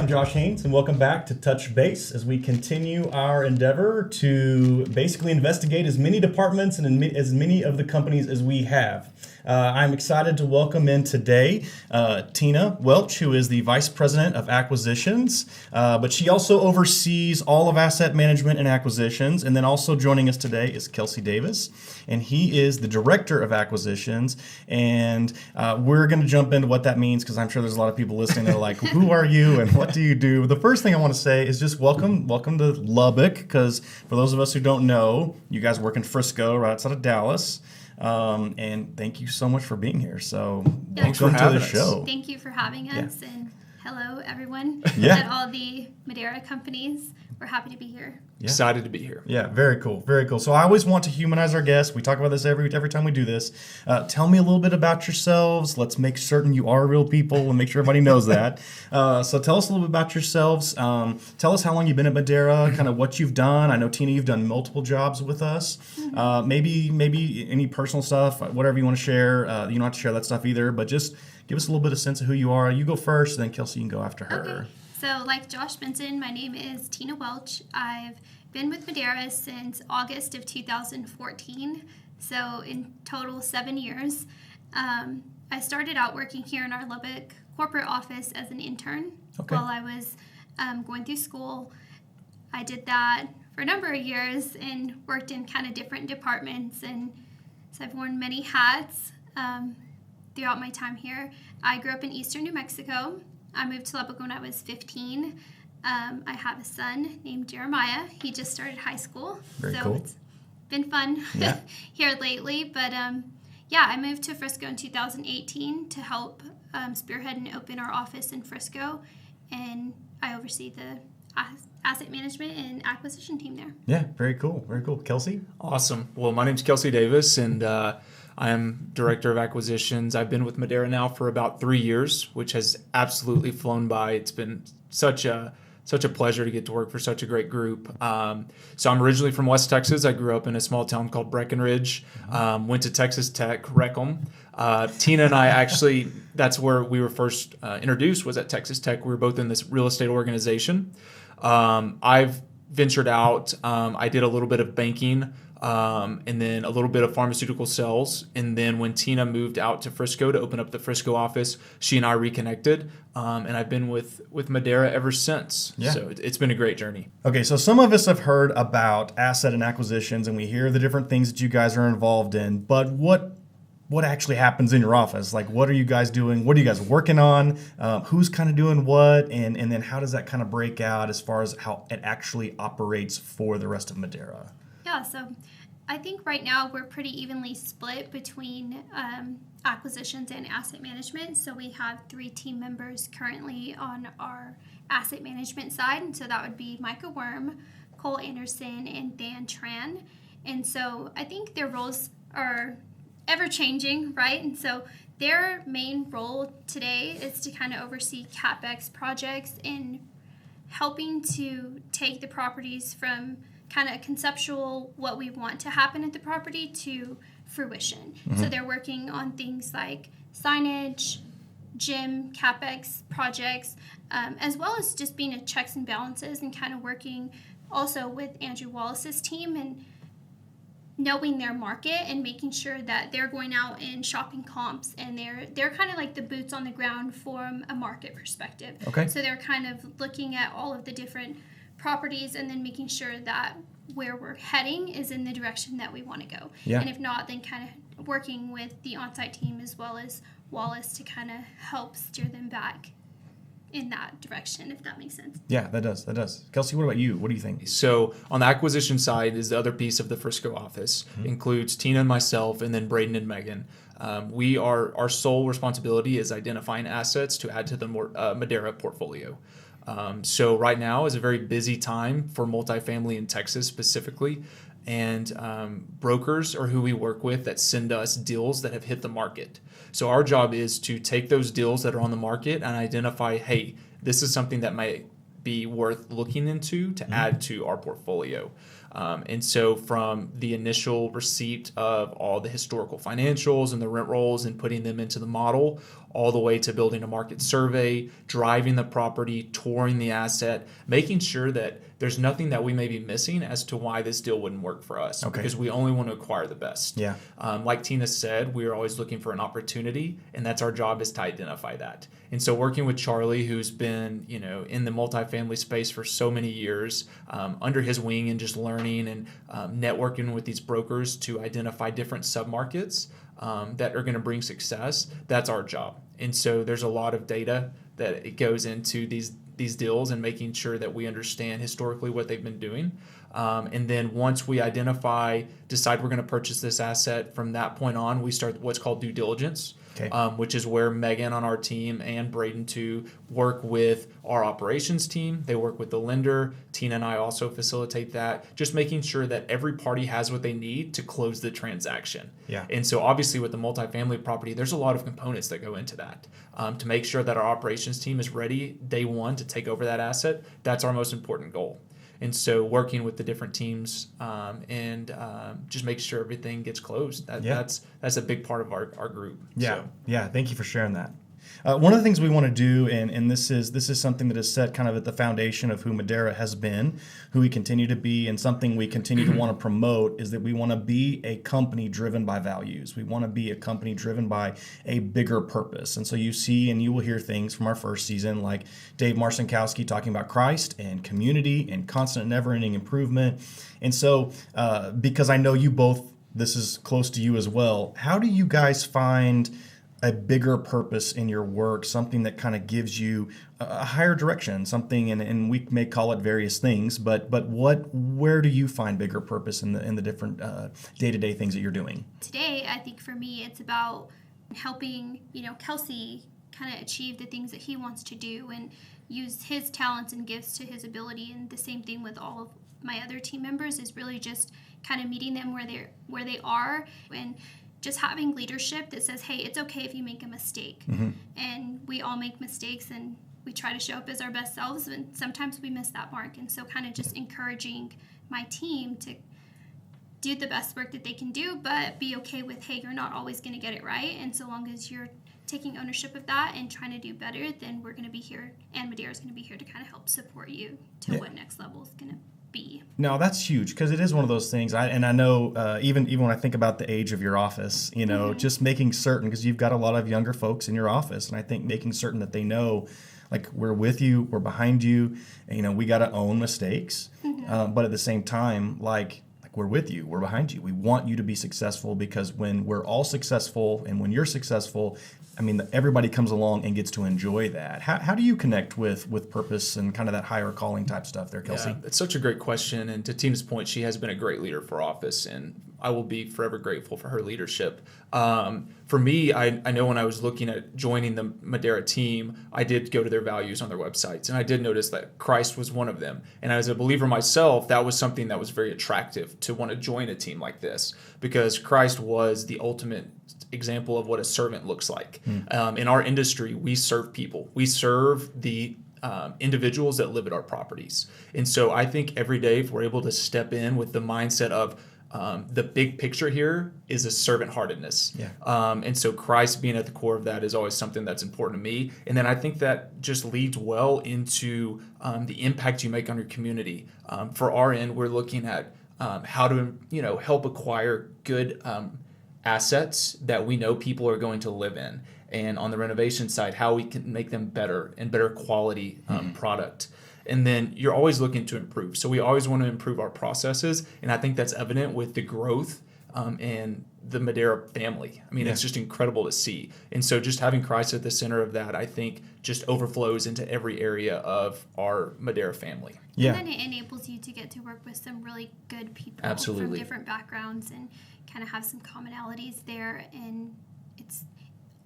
I'm Josh Haynes, and welcome back to Touch Base as we continue our endeavor to basically investigate as many departments and as many of the companies as we have. I'm excited to welcome in today Tina Welch, who is the Vice President of Acquisitions, but she also oversees all of asset management and acquisitions. And then also joining us today is Kelsey Davis, and he is the Director of Acquisitions. And we're going to jump into what that means because I'm sure there's a lot of people listening that are like, who are you and what do you do? The first thing I want to say is just welcome to Lubbock, because for those of us who don't know, you guys work in Frisco, right outside of Dallas. And thank you so much for being here. So Thanks for welcome to having the us. show. Thank you for having us, and hello everyone Yeah. at all the Madera companies. We're happy to be here. Yeah. Excited to be here. Yeah, very cool, very cool. So I always want to humanize our guests. We talk about this every time we do this. Tell me a little bit about yourselves. Let's make certain you are real people and make sure everybody knows that. So tell us a little bit about yourselves. Tell us how long you've been at Madera, kind of what you've done. I know, Tina, you've done multiple jobs with us. Maybe any personal stuff, whatever you want to share. You don't have to share that stuff either, but just give us a little bit of sense of who you are. You go first, then Kelsey, you can go after her. Okay. So like Josh mentioned, my name is Tina Welch. I've been with Madera since August of 2014, so in total 7 years. I started out working here in our Lubbock corporate office as an intern while I was going through school. I did that for a number of years and worked in kind of different departments, and so I've worn many hats throughout my time here. I grew up in eastern New Mexico. I moved to Lubbock when I was 15. I have a son named Jeremiah. He just started high school. Very so cool. It's been fun here lately. But I moved to Frisco in 2018 to help spearhead and open our office in Frisco. And I oversee the asset management and acquisition team there. Yeah, very cool, very cool. Kelsey? Awesome. Well, my name's Kelsey Davis, and I am Director of Acquisitions. I've been with Madera now for about 3 years, which has absolutely flown by. It's been such a pleasure to get to work for such a great group. So I'm originally from West Texas. I grew up in a small town called Breckenridge. Went to Texas Tech, Reckham. Tina and I actually, that's where we were first introduced, was at Texas Tech. We were both in this real estate organization. I've ventured out. I did a little bit of banking. And then a little bit of pharmaceutical sales. And then when Tina moved out to Frisco to open up the Frisco office, she and I reconnected. And I've been with Madera ever since. Yeah. So it's been a great journey. Okay, so some of us have heard about asset and acquisitions, and we hear the different things that you guys are involved in. But what actually happens in your office? Like, what are you guys doing? What are you guys working on? Who's kind of doing what? And then how does that kind of break out as far as how it actually operates for the rest of Madera? Yeah, so I think right now we're pretty evenly split between acquisitions and asset management. So we have 3 team members currently on our asset management side. And so that would be Micah Worm, Cole Anderson, and Dan Tran. And so I think their roles are ever changing, right? And so their main role today is to kind of oversee CapEx projects and helping to take the properties from kind of conceptual, what we want to happen at the property, to fruition. Mm-hmm. So they're working on things like signage, gym, CapEx projects, as well as just being a checks and balances and kind of working also with Andrew Wallace's team and knowing their market and making sure that they're going out and shopping comps, and they're kind of like the boots on the ground from a market perspective. Okay. So they're kind of looking at all of the different properties and then making sure that where we're heading is in the direction that we want to go. Yeah. And if not, then kind of working with the OnSite team as well as Wallace to kind of help steer them back in that direction, if that makes sense. Yeah, that does. Kelsey, what about you? What do you think? So on the acquisition side is the other piece of the Frisco office. Mm-hmm. Includes Tina and myself, and then Braden and Megan. Our sole responsibility is identifying assets to add to the Madera portfolio. So right now is a very busy time for multifamily in Texas specifically, and brokers are who we work with that send us deals that have hit the market. So our job is to take those deals that are on the market and identify, hey, this is something that might be worth looking into to add to our portfolio. And so from the initial receipt of all the historical financials and the rent rolls and putting them into the model, all the way to building a market survey, driving the property, touring the asset, making sure that there's nothing that we may be missing as to why this deal wouldn't work for us, because we only want to acquire the best. Yeah. Like Tina said, we are always looking for an opportunity, and that's our job, is to identify that. And so working with Charlie, who's been, in the multifamily space for so many years, under his wing, and just learning and networking with these brokers to identify different submarkets that are going to bring success, that's our job. And so there's a lot of data that it goes into these deals, and making sure that we understand historically what they've been doing. And then once we decide we're going to purchase this asset, from that point on, we start what's called due diligence, which is where Megan on our team and Braden too work with our operations team. They work with the lender. Tina and I also facilitate that, just making sure that every party has what they need to close the transaction. Yeah. And so obviously with the multifamily property, there's a lot of components that go into that. To make sure that our operations team is ready day one to take over that asset, that's our most important goal. And so working with the different teams and just make sure everything gets closed. That's a big part of our group. Yeah. Yeah. Thank you for sharing that. One of the things we want to do, and this is something that is set kind of at the foundation of who Madera has been, who we continue to be, and something we continue to want to promote, is that we want to be a company driven by values. We want to be a company driven by a bigger purpose. And so you see and you will hear things from our first season, like Dave Marcinkowski talking about Christ and community and constant and never-ending improvement. And so because I know you both, this is close to you as well, how do you guys find a bigger purpose in your work, something that kind of gives you a higher direction, something, and we may call it various things, but where do you find bigger purpose in the different day-to-day things that you're doing? Today, I think for me, it's about helping, Kelsey kind of achieve the things that he wants to do and use his talents and gifts to his ability. And the same thing with all of my other team members, is really just kind of meeting them where they are, and just having leadership that says, hey, it's okay if you make a mistake. Mm-hmm. And we all make mistakes, and we try to show up as our best selves, and sometimes we miss that mark. And so kind of just encouraging my team to do the best work that they can do, but be okay with, hey, you're not always going to get it right. And so long as you're taking ownership of that and trying to do better, then we're going to be here, and Madera is going to be here to kind of help support you to what next level is going to be. No, that's huge, because it is one of those things. I know even when I think about the age of your office, just making certain, because you've got a lot of younger folks in your office, and I think making certain that they know, like, we're with you, we're behind you, and, we got to own mistakes, but at the same time, like we're with you, we're behind you. We want you to be successful, because when we're all successful and when you're successful, everybody comes along and gets to enjoy that. How do you connect with purpose and kind of that higher calling type stuff there, Kelsey? Yeah, it's such a great question. And to Tina's point, she has been a great leader for office, and I will be forever grateful for her leadership. For me, I know when I was looking at joining the Madera team, I did go to their values on their websites, and I did notice that Christ was one of them. And as a believer myself, that was something that was very attractive to want to join a team like this, because Christ was the ultimate example of what a servant looks like. In our industry, we serve people. We serve the individuals that live at our properties. And so I think every day, if we're able to step in with the mindset of the big picture here is a servant-heartedness. Yeah. And so Christ being at the core of that is always something that's important to me. And then I think that just leads well into the impact you make on your community. For our end, we're looking at how to help acquire good assets that we know people are going to live in. And on the renovation side, how we can make them better and better quality product. And then you're always looking to improve. So we always want to improve our processes. And I think that's evident with the growth and the Madera family. It's just incredible to see. And so just having Christ at the center of that, I think, just overflows into every area of our Madera family. Yeah. And then it enables you to get to work with some really good people Absolutely. from different backgrounds and kind of have some commonalities there. And it's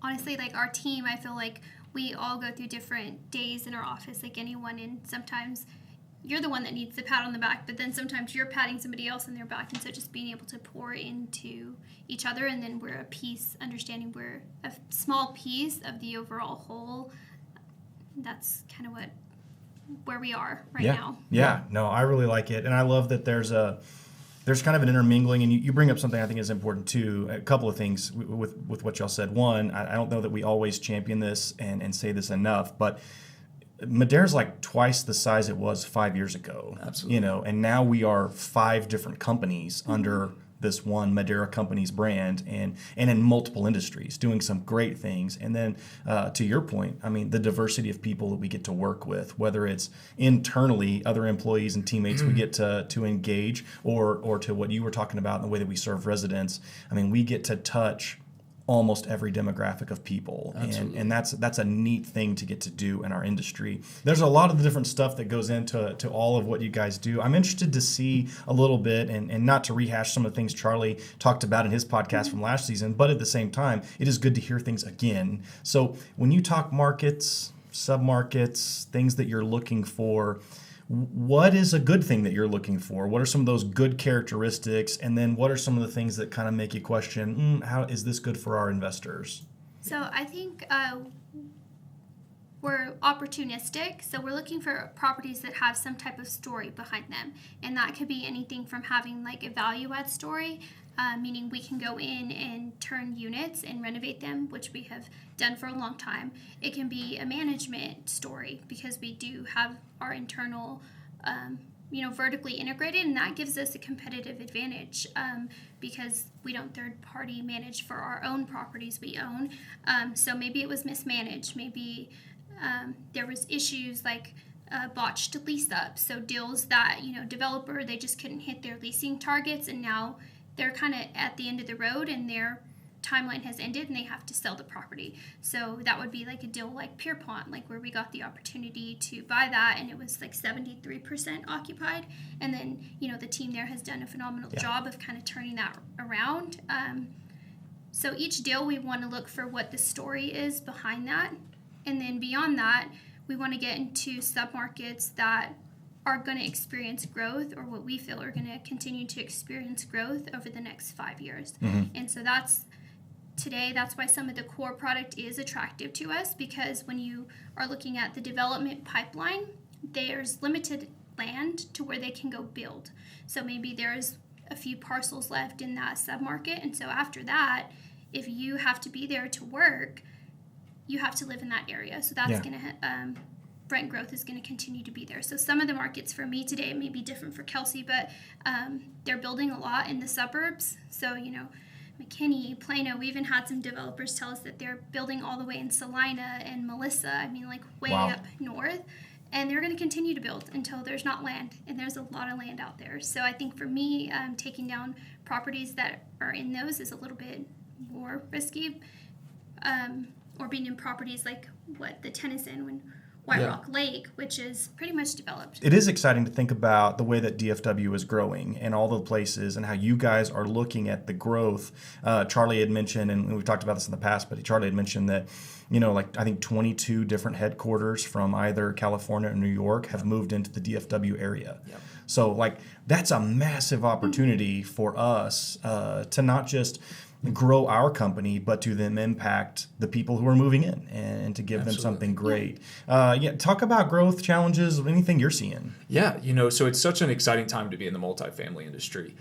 honestly, like, our team, I feel like we all go through different days in our office like anyone, and sometimes you're the one that needs the pat on the back, but then sometimes you're patting somebody else on their back. And so just being able to pour into each other, and then we're a piece, understanding we're a small piece of the overall whole. That's kind of where we are right now. Yeah, no, I really like it. And I love that there's there's kind of an intermingling, and you bring up something I think is important too. A couple of things with what y'all said. One, I don't know that we always champion this and say this enough, but Madera's like twice the size it was 5 years ago. Absolutely. You know, and now we are 5 different companies under this one Madera company's brand, and in multiple industries doing some great things. And then to your point, I mean, the diversity of people that we get to work with, whether it's internally, other employees and teammates we get to engage, or to what you were talking about in the way that we serve residents. I mean, we get to touch almost every demographic of people, and that's a neat thing to get to do in our industry. There's a lot of the different stuff that goes into all of what you guys do. I'm interested to see a little bit, and not to rehash some of the things Charlie talked about in his podcast from last season, but at the same time, it is good to hear things again. So when you talk markets, submarkets, things that you're looking for, what is a good thing that you're looking for? What are some of those good characteristics? And then what are some of the things that kind of make you question, how is this good for our investors? So I think we're opportunistic. So we're looking for properties that have some type of story behind them. And that could be anything from having like a value add story, meaning we can go in and turn units and renovate them, which we have done for a long time. It can be a management story because we do have our internal, vertically integrated, and that gives us a competitive advantage because we don't third party manage for our own properties we own. So maybe it was mismanaged. Maybe there was issues like botched lease up. So deals that, developer, they just couldn't hit their leasing targets, and now they're kind of at the end of the road and their timeline has ended and they have to sell the property. So that would be like a deal like Pierpont, like where we got the opportunity to buy that and it was like 73% occupied. And then, the team there has done a phenomenal job of kind of turning that around. So each deal we want to look for what the story is behind that. And then beyond that, we want to get into submarkets that are going to experience growth, or what we feel are going to continue to experience growth over the next 5 years. And so that's why some of the core product is attractive to us, because when you are looking at the development pipeline, there's limited land to where they can go build. So maybe there's a few parcels left in that submarket, and so after that, if you have to be there to work, you have to live in that area. So that's going to rent growth is going to continue to be there. So some of the markets for me today may be different for Kelsey, but they're building a lot in the suburbs. So, McKinney, Plano, we even had some developers tell us that they're building all the way in Salina and Melissa, like way up north. And they're going to continue to build until there's not land, and there's a lot of land out there. So I think for me, taking down properties that are in those is a little bit more risky, or being in properties like what the Tennyson White Rock Lake, which is pretty much developed. It is exciting to think about the way that DFW is growing and all the places and how you guys are looking at the growth. Charlie had mentioned, and we've talked about this in the past, but Charlie had mentioned that, I think 22 different headquarters from either California or New York have moved into the DFW area. Yep. So that's a massive opportunity for us to not just grow our company, but to then impact the people who are moving in and to give them something great. Talk about growth challenges, anything you're seeing. Yeah, so it's such an exciting time to be in the multifamily industry.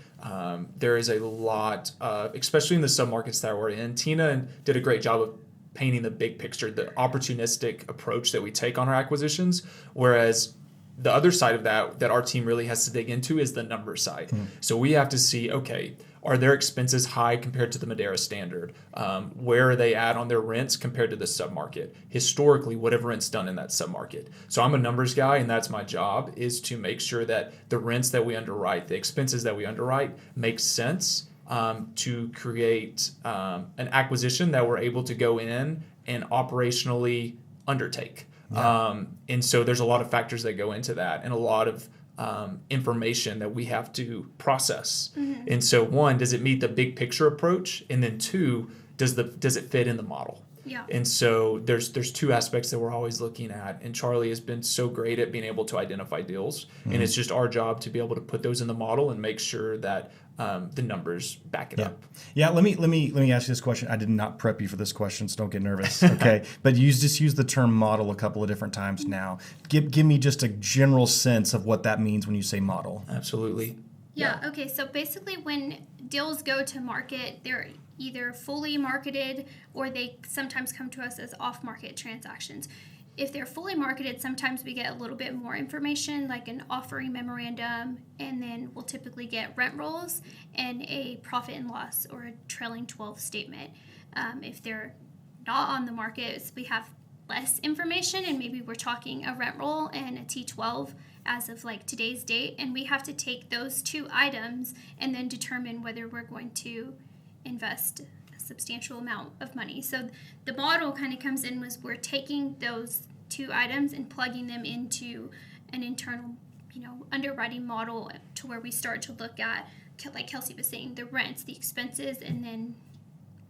There is a lot, especially in the submarkets that we're in. Tina did a great job of painting the big picture, the opportunistic approach that we take on our acquisitions, whereas the other side of that our team really has to dig into is the number side. So we have to see, okay, are their expenses high compared to the Madera standard? Where are they at on their rents compared to the submarket? Historically, what have rents done in that submarket? So I'm a numbers guy, and that's my job, is to make sure that the rents that we underwrite, the expenses that we underwrite, make sense to create an acquisition that we're able to go in and operationally undertake. And so there's a lot of factors that go into that, and a lot of information that we have to process. And so, one, does it meet the big picture approach? And then two, does it fit in the model? Yeah. And so there's two aspects that we're always looking at. And Charlie has been so great at being able to identify deals. And it's just our job to be able to put those in the model and make sure that the numbers back it up. Yeah, let me ask you this question. I did not prep you for this question, so don't get nervous. Okay, but you just use the term model a couple of different times now. Give me just a general sense of what that means when you say model. Absolutely. Yeah. Okay. So basically, when deals go to market, they're either fully marketed or they sometimes come to us as off-market transactions. If they're fully marketed, sometimes we get a little bit more information, like an offering memorandum, and then we'll typically get rent rolls and a profit and loss or a trailing 12 statement. If they're not on the market, we have less information, and maybe we're talking a rent roll and a T12 as of like today's date, and we have to take those two items and then determine whether we're going to invest a substantial amount of money. So the model kind of comes in was we're taking those two items and plugging them into an internal, underwriting model to where we start to look at, like Kelsey was saying, the rents, the expenses, and then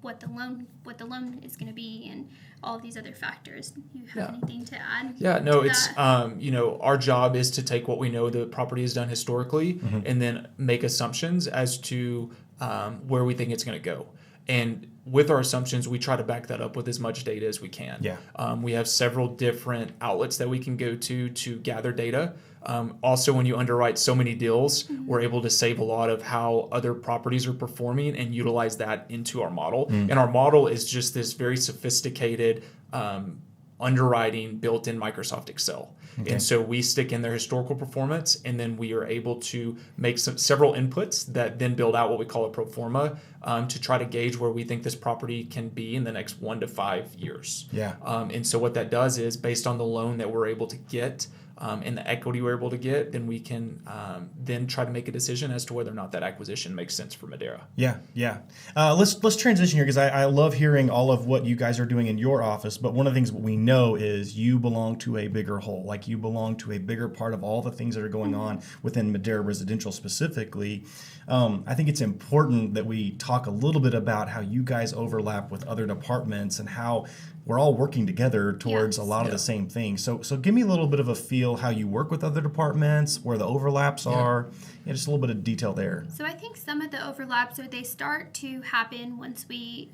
what the loan is going to be, and all of these other factors. Do you have anything to add? Yeah, no, to it's that? our job is to take what we know the property has done historically, and then make assumptions as to where we think it's going to go. And with our assumptions, we try to back that up with as much data as we can. Yeah. We have several different outlets that we can go to gather data. Also, when you underwrite so many deals, we're able to save a lot of how other properties are performing and utilize that into our model. And our model is just this very sophisticated underwriting built in Microsoft Excel. Okay. And so we stick in their historical performance, and then we are able to make several inputs that then build out what we call a pro forma to try to gauge where we think this property can be in the next 1 to 5 years. Yeah. And so what that does is, based on the loan that we're able to get and the equity we're able to get, then we can then try to make a decision as to whether or not that acquisition makes sense for Madera. Yeah. Let's transition here, because I love hearing all of what you guys are doing in your office. But one of the things we know is you belong to a bigger whole. Like, you belong to a bigger part of all the things that are going on within Madera Residential specifically. I think it's important that we talk a little bit about how you guys overlap with other departments and how we're all working together towards a lot of the same things. So give me a little bit of a feel how you work with other departments, where the overlaps are. Just a little bit of detail there. So I think some of the overlaps they start to happen once we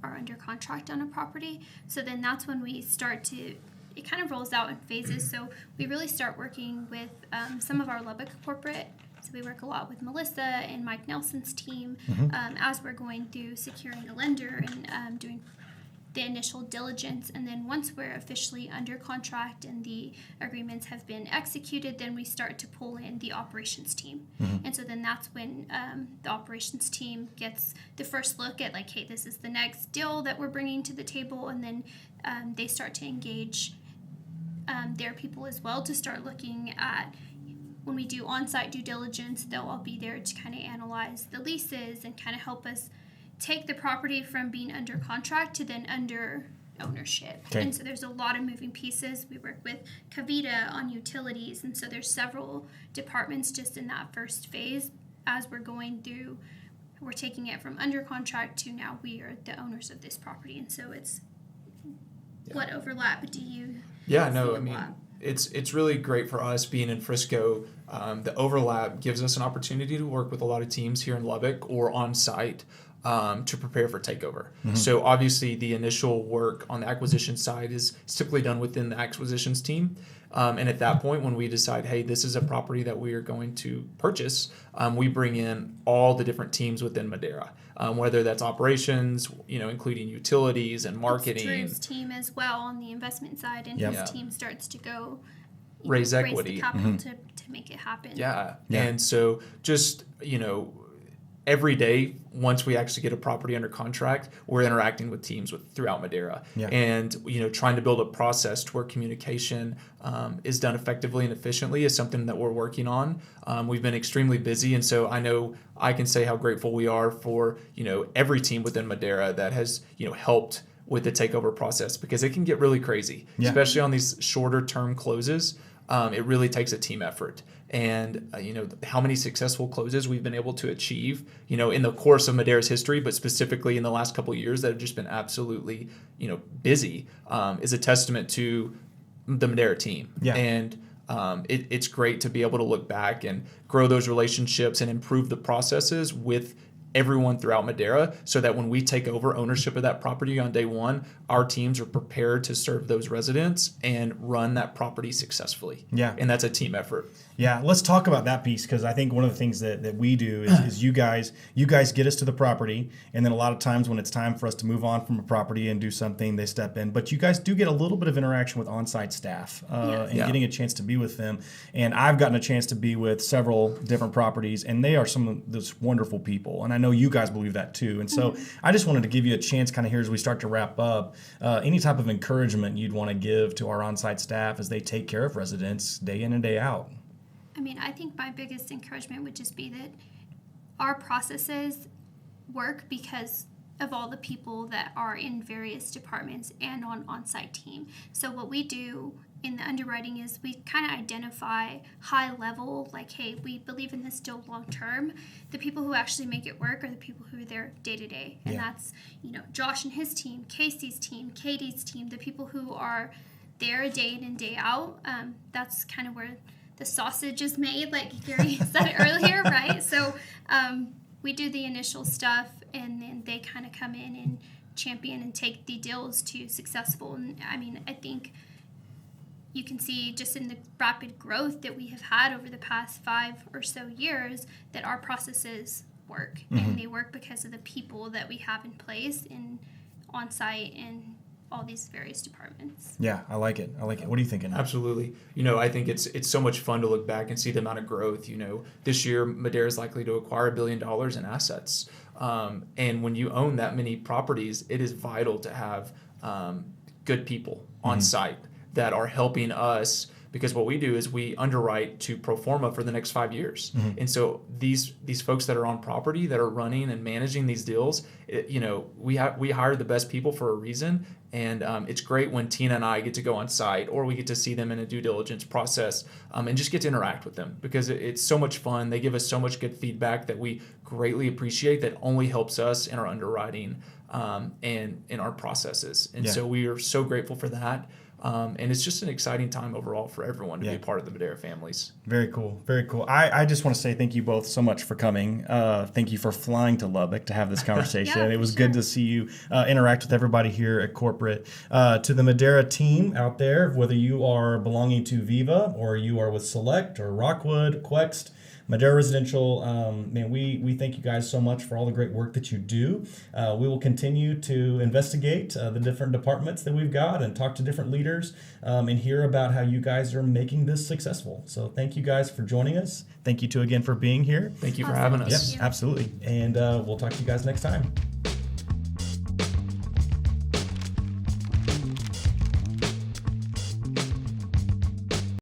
are under contract on a property. So then that's when we start to, it kind of rolls out in phases. So we really start working with some of our Lubbock corporate. So we work a lot with Melissa and Mike Nelson's team as we're going through securing a lender and doing the initial diligence. And then once we're officially under contract and the agreements have been executed, then we start to pull in the operations team. And so then that's when the operations team gets the first look at, like, hey, this is the next deal that we're bringing to the table. And then they start to engage their people as well to start looking at, when we do on-site due diligence, they'll all be there to kind of analyze the leases and kind of help us take the property from being under contract to then under ownership. Okay. And so there's a lot of moving pieces. We work with Kavita on utilities, and so there's several departments just in that first phase as we're going through. We're taking it from under contract to now we are the owners of this property. And so it's what overlap do you It's really great for us being in Frisco. The overlap gives us an opportunity to work with a lot of teams here in Lubbock or on site to prepare for takeover. So obviously the initial work on the acquisition side is typically done within the acquisitions team. And at that point, when we decide, hey, this is a property that we are going to purchase, we bring in all the different teams within Madera, whether that's operations, including utilities and marketing. Drew's team as well on the investment side, and his team starts to go raise equity, the capital to make it happen. Yeah. And so just, every day, once we actually get a property under contract, we're interacting with teams throughout Madera, and trying to build a process to where communication is done effectively and efficiently is something that we're working on. We've been extremely busy, and so I know I can say how grateful we are for every team within Madera that has helped with the takeover process, because it can get really crazy, especially on these shorter term closes. It really takes a team effort. And, how many successful closes we've been able to achieve, in the course of Madera's history, but specifically in the last couple of years that have just been absolutely, busy, is a testament to the Madera team. Yeah. And it's great to be able to look back and grow those relationships and improve the processes with everyone throughout Madera, so that when we take over ownership of that property on day one, our teams are prepared to serve those residents and run that property successfully. Yeah. And that's a team effort. Yeah, let's talk about that piece, because I think one of the things that we do is you guys get us to the property, and then a lot of times when it's time for us to move on from a property and do something, they step in. But you guys do get a little bit of interaction with on-site staff and getting a chance to be with them. And I've gotten a chance to be with several different properties, and they are some of those wonderful people. And I know you guys believe that too. And so I just wanted to give you a chance kind of here as we start to wrap up, any type of encouragement you'd want to give to our on-site staff as they take care of residents day in and day out. I mean, I think my biggest encouragement would just be that our processes work because of all the people that are in various departments and on-site team. So what we do in the underwriting is we kind of identify high level, like, hey, we believe in this deal long term. The people who actually make it work are the people who are there day to day. And that's, Josh and his team, Casey's team, Katie's team, the people who are there day in and day out. That's kind of where the sausage is made, like Gary said earlier, right? So we do the initial stuff, and then they kind of come in and champion and take the deals to successful. And I mean, I think you can see just in the rapid growth that we have had over the past 5 or so years that our processes work. And they work because of the people that we have in place in on-site and all these various departments. Yeah, I like it. What are you thinking? Absolutely. I think it's so much fun to look back and see the amount of growth. This year Madera is likely to acquire $1 billion in assets. And when you own that many properties, it is vital to have good people on site that are helping us, because what we do is we underwrite to pro forma for the next 5 years. And so these folks that are on property that are running and managing these deals, we hire the best people for a reason. And it's great when Tina and I get to go on site, or we get to see them in a due diligence process and just get to interact with them, because it's so much fun. They give us so much good feedback that we greatly appreciate, that only helps us in our underwriting and in our processes. And so we are so grateful for that. And it's just an exciting time overall for everyone to be a part of the Madera families. Very cool. Very cool. I just want to say thank you both so much for coming. Thank you for flying to Lubbock to have this conversation. It was good to see you interact with everybody here at corporate. To the Madera team out there, whether you are belonging to Viva or you are with Select or Rockwood, Quext, Madera Residential, we thank you guys so much for all the great work that you do. We will continue to investigate the different departments that we've got and talk to different leaders and hear about how you guys are making this successful. So thank you guys for joining us. Thank you again for being here. Thank you for having us. Yes, absolutely. And we'll talk to you guys next time.